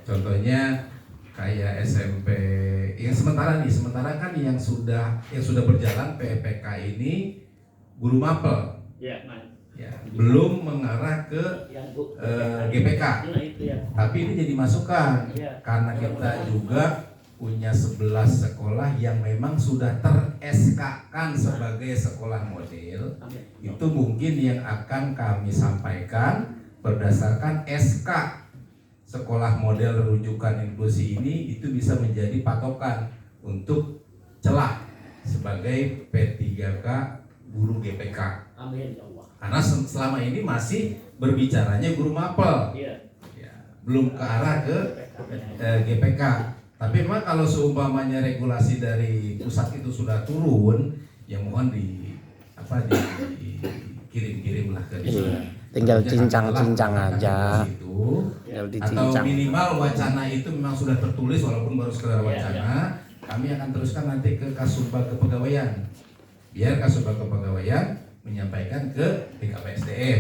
Contohnya kayak SMP yang sementara kan yang sudah berjalan PPK ini guru mapel. Ya, belum mengarah ke GPK. Tapi ini jadi masukan karena kita juga punya 11 sekolah yang memang sudah ter-SK-kan sebagai sekolah model. Itu mungkin yang akan kami sampaikan berdasarkan SK sekolah model rujukan inklusi ini, itu bisa menjadi patokan untuk celah sebagai P3K guru GPK. Amin ya Allah. Karena selama ini masih berbicaranya guru mapel, ya, belum ke arah ke GPK. Tapi memang kalau seumpamanya regulasi dari pusat itu sudah turun, ya mohon dikirim-kirim lah ke tinggal cincang-cincang aja itu, atau minimal wacana itu memang sudah tertulis walaupun baru sekedar wacana. Kami akan teruskan nanti ke Kasubag Kepegawaian, biar Kasubag Kepegawaian menyampaikan ke BKPSDM,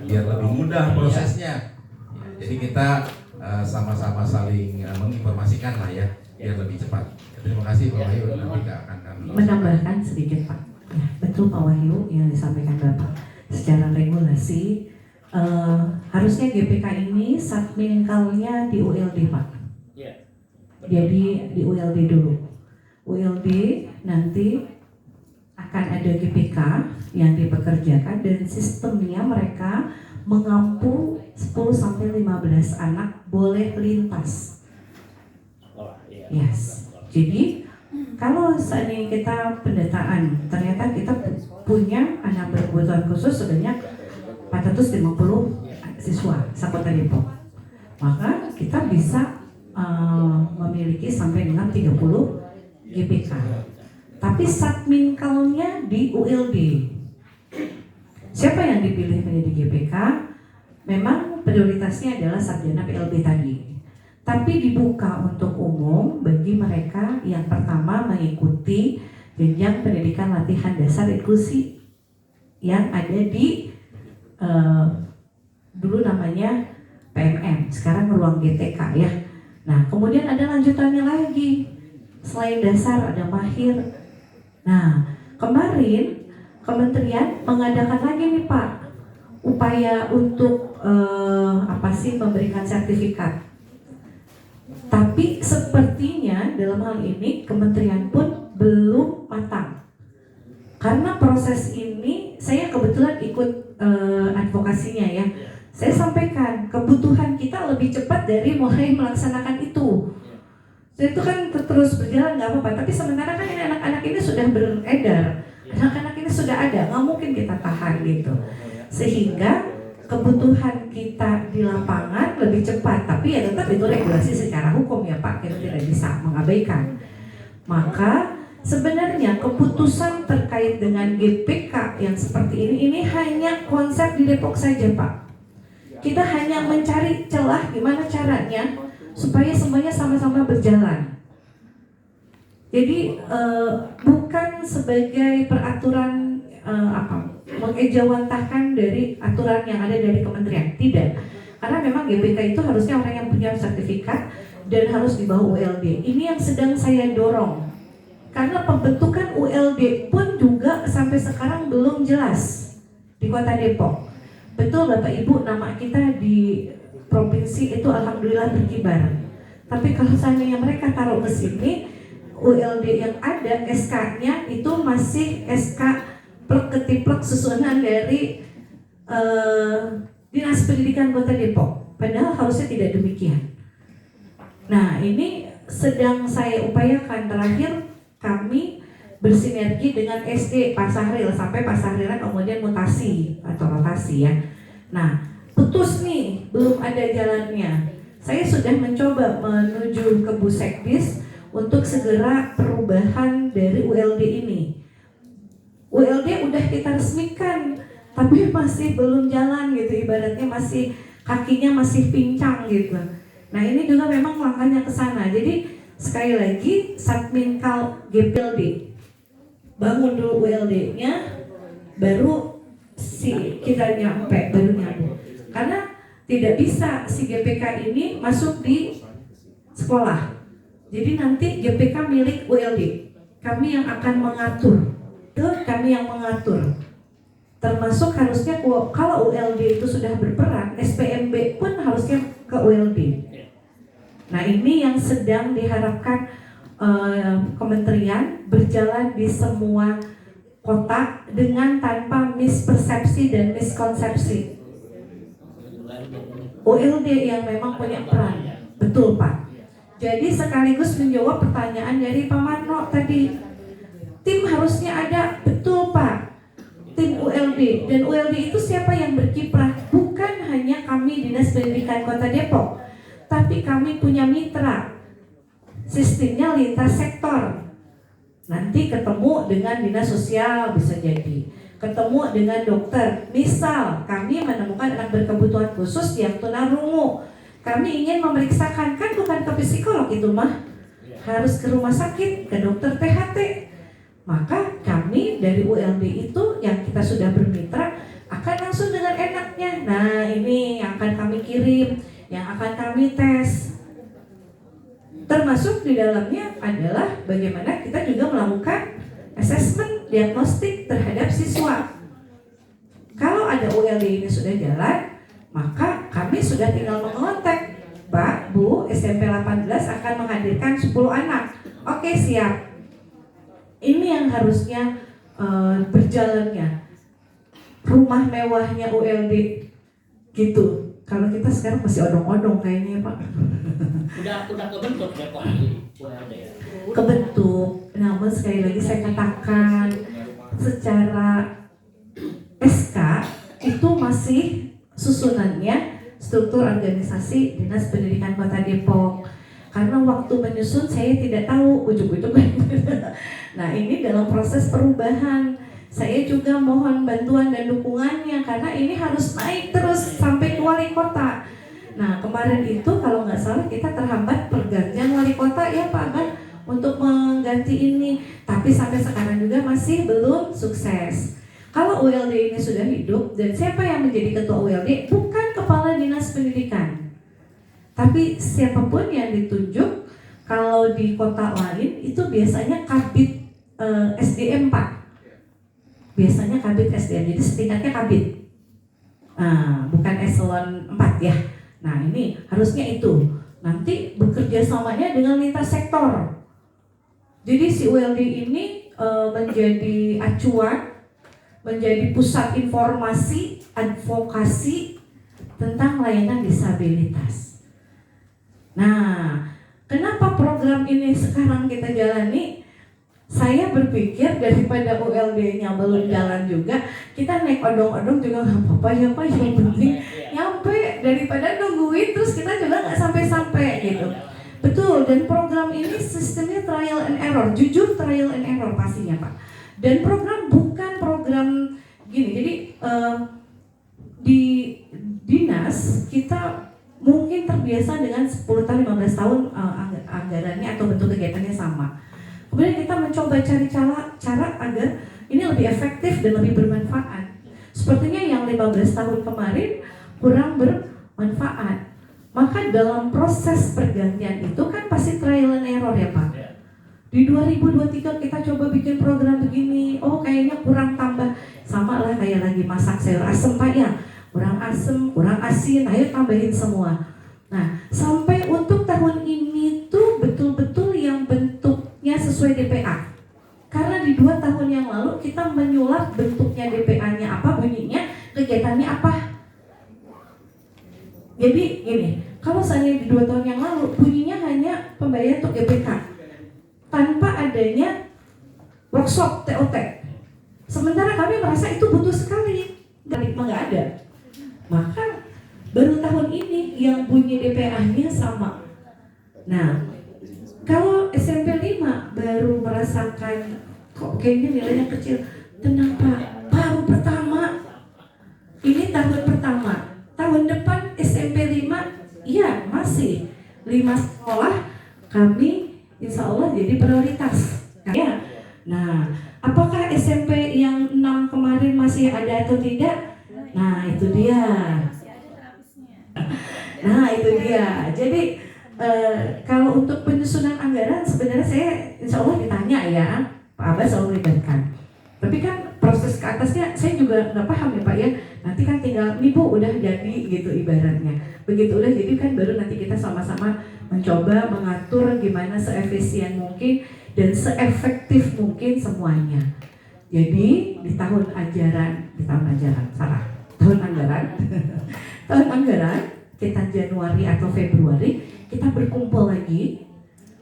biar lebih mudah prosesnya. Jadi kita sama-sama saling menginformasikan lah ya, biar lebih cepat. Terima kasih Pak Wahyu, nanti akan kami menambahkan sedikit Pak. Ya, betul Pak Wahyu yang disampaikan Bapak. Secara regulasi harusnya GPK ini satminkalnya di ULD Pak. Jadi di ULD dulu. ULD nanti akan ada GPK yang dipekerjakan dan sistemnya mereka mengampu 10-15 anak boleh lintas. Yes. Jadi kalau seandainya kita pendataan ternyata kita punya anak berkebutuhan khusus sebanyak 450 siswa Kota Depok, maka kita bisa memiliki sampai dengan 30 GPK. Tapi satminkalnya di ULD. Siapa yang dipilih menjadi GPK? Memang prioritasnya adalah sarjana PLB tadi. Tapi dibuka untuk umum bagi mereka yang pertama mengikuti jenjang pendidikan latihan dasar inklusi yang ada di dulu namanya PMM, sekarang ruang GTK ya. Nah kemudian ada lanjutannya lagi, selain dasar ada mahir. Nah kemarin Kementerian mengadakan lagi nih Pak upaya untuk memberikan sertifikat. Tapi sepertinya dalam hal ini kementerian pun belum matang. Karena proses ini saya kebetulan ikut advokasinya ya. Saya sampaikan kebutuhan kita lebih cepat dari mulai melaksanakan itu. Jadi itu kan terus berjalan nggak apa-apa. Tapi sementara kan ini anak-anak ini sudah beredar, anak-anak ini sudah ada, nggak mungkin kita tahan gitu. Sehingga kebutuhan kita di lapangan lebih cepat, tapi ya tetap itu regulasi secara hukum ya Pak, kita tidak bisa mengabaikan. Maka sebenarnya keputusan terkait dengan GPK yang seperti ini hanya konsep di Depok saja Pak. Kita hanya mencari celah gimana caranya supaya semuanya sama-sama berjalan. Jadi bukan sebagai peraturan mengejawantahkan dari aturan yang ada dari kementerian, tidak. Karena memang GPK itu harusnya orang yang punya sertifikat dan harus di bawah ULD. Ini yang sedang saya dorong. Karena pembentukan ULD pun juga sampai sekarang belum jelas di Kota Depok. Betul Bapak Ibu, nama kita di provinsi itu alhamdulillah berkibar. Tapi kalau seandainya mereka taruh ke sini, ULD yang ada SK-nya itu masih SK plek ketiplek susunan dari Dinas Pendidikan Kota Depok. Padahal harusnya tidak demikian. Nah ini sedang saya upayakan. Terakhir kami bersinergi dengan SD Pak Sahril, sampai Pak Sahril kemudian mutasi atau rotasi ya. Nah putus nih, belum ada jalannya. Saya sudah mencoba menuju ke Bu Sekdis untuk segera perubahan dari ULD ini. ULD udah kita resmikan, tapi masih belum jalan gitu, ibaratnya masih kakinya masih pincang gitu. Nah ini juga memang langkahnya ke sana. Jadi sekali lagi Satminkal GPLD bangun dulu ULD-nya, baru kita baru nyambung. Karena tidak bisa si GPK ini masuk di sekolah. Jadi nanti GPK milik ULD. Kami yang akan mengatur. Kami yang mengatur. Termasuk harusnya kalau ULD itu sudah berperan, SPMB pun harusnya ke ULD. Nah, ini yang sedang diharapkan kementerian berjalan di semua kota dengan tanpa mispersepsi dan miskonsepsi. ULD yang memang punya peran, betul Pak. Jadi sekaligus menjawab pertanyaan dari Pak Marno tadi. Tim harusnya ada, betul Pak. Tim ULD, dan ULD itu siapa yang berkiprah? Bukan hanya kami Dinas Pendidikan Kota Depok, tapi kami punya mitra. Sistemnya lintas sektor. Nanti ketemu dengan dinas sosial bisa jadi, ketemu dengan dokter. Misal kami menemukan anak berkebutuhan khusus yang tunarungu, kami ingin memeriksakan, kan bukan ke psikolog itu mah, harus ke rumah sakit, ke dokter THT. Maka kami dari ULD itu yang kita sudah bermitra akan langsung dengan enaknya. Nah, ini yang akan kami kirim, yang akan kami tes. Termasuk di dalamnya adalah bagaimana kita juga melakukan asesmen diagnostik terhadap siswa. Kalau ada ULD ini sudah jalan, maka kami sudah tinggal mengontak, Pak, Bu, SMP 18 akan menghadirkan 10 anak. Oke, siap. Ini yang harusnya berjalannya. Rumah mewahnya ULD gitu. Kalau kita sekarang masih odong-odong kayaknya, Pak. Udah kebentuk ya Pak ULD ya. Kebentuk. Namun sekali lagi saya katakan secara SK itu masih susunannya struktur organisasi Dinas Pendidikan Kota Depok. Karena waktu menyusun saya tidak tahu ujuk-ujuk. Nah, ini dalam proses perubahan. Saya juga mohon bantuan dan dukungannya karena ini harus naik terus sampai ke wali kota. Nah, kemarin itu kalau nggak salah kita terhambat pergantian wali kota ya Pak Abang untuk mengganti ini. Tapi sampai sekarang juga masih belum sukses. Kalau ULD ini sudah hidup dan siapa yang menjadi ketua ULD? Bukan kepala dinas pendidikan. Tapi siapapun yang ditunjuk, kalau di kota lain itu biasanya kabid SDM Pak. Biasanya kabid SDM, jadi setingkatnya kabid. Bukan eselon 4 ya. Nah, ini harusnya itu. Nanti bekerja samanya dengan lintas sektor. Jadi si ULD ini menjadi acuan, menjadi pusat informasi, advokasi tentang layanan disabilitas. Nah, kenapa program ini sekarang kita jalani? Saya berpikir daripada ULD-nya belum jalan juga, kita naik odong-odong juga nggak apa-apa ya Pak, yang penting nyampe daripada nungguin terus kita juga nggak sampai-sampai gitu. Betul, dan program ini sistemnya trial and error, jujur trial and error pastinya Pak. Dan program bukan program gini, jadi di dinas kita mungkin terbiasa dengan 10 tahun, 15 tahun anggarannya atau bentuk kegiatannya sama. Kemudian kita mencoba cari cara agar ini lebih efektif dan lebih bermanfaat. Sepertinya yang 15 tahun kemarin kurang bermanfaat. Maka dalam proses pergantian itu kan pasti trial and error ya Pak. Di 2023 kita coba bikin program begini, oh kayaknya kurang tambah. Sama lah kayak lagi masak sayur asem Pak ya. Kurang asem, kurang asin, ayo tambahin semua. Nah, sampai untuk tahun ini tuh betul-betul yang bentuknya sesuai DPA. Karena di 2 tahun yang lalu kita menyulap bentuknya DPA-nya apa, bunyinya, kegiatannya apa. Jadi gini, kalau saya di 2 tahun yang lalu bunyinya hanya pembayaran untuk GPK tanpa adanya workshop TOT. Sementara kami merasa itu butuh sekali, nggak ada. Maka baru tahun ini yang bunyi DPA-nya sama. Nah, kalau SMP 5 baru merasakan kok kayaknya nilainya kecil. Tenang Pak, baru pertama. Ini tahun pertama. Tahun depan SMP 5, iya masih 5 sekolah kami insya Allah jadi prioritas. Ya. Nah, apakah SMP yang 6 kemarin masih ada atau tidak? Nah, itu dia. Nah itu dia. Jadi kalau untuk penyusunan anggaran sebenarnya saya insya Allah ditanya ya, Pak Abbas selalu melibatkan. Tapi kan proses ke atasnya saya juga nggak paham ya Pak ya. Nanti kan tinggal nih Bu udah jadi gitu ibaratnya. Begitu udah jadi kan baru nanti kita sama-sama mencoba mengatur gimana seefisien mungkin dan seefektif mungkin semuanya. Jadi di tahun anggaran tahun anggaran kita Januari atau Februari kita berkumpul lagi.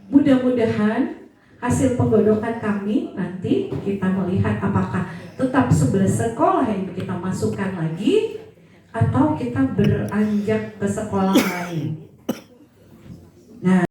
Mudah-mudahan hasil penggodokan kami nanti kita melihat apakah tetap 11 sekolah yang kita masukkan lagi atau kita beranjak ke sekolah lain. Nah,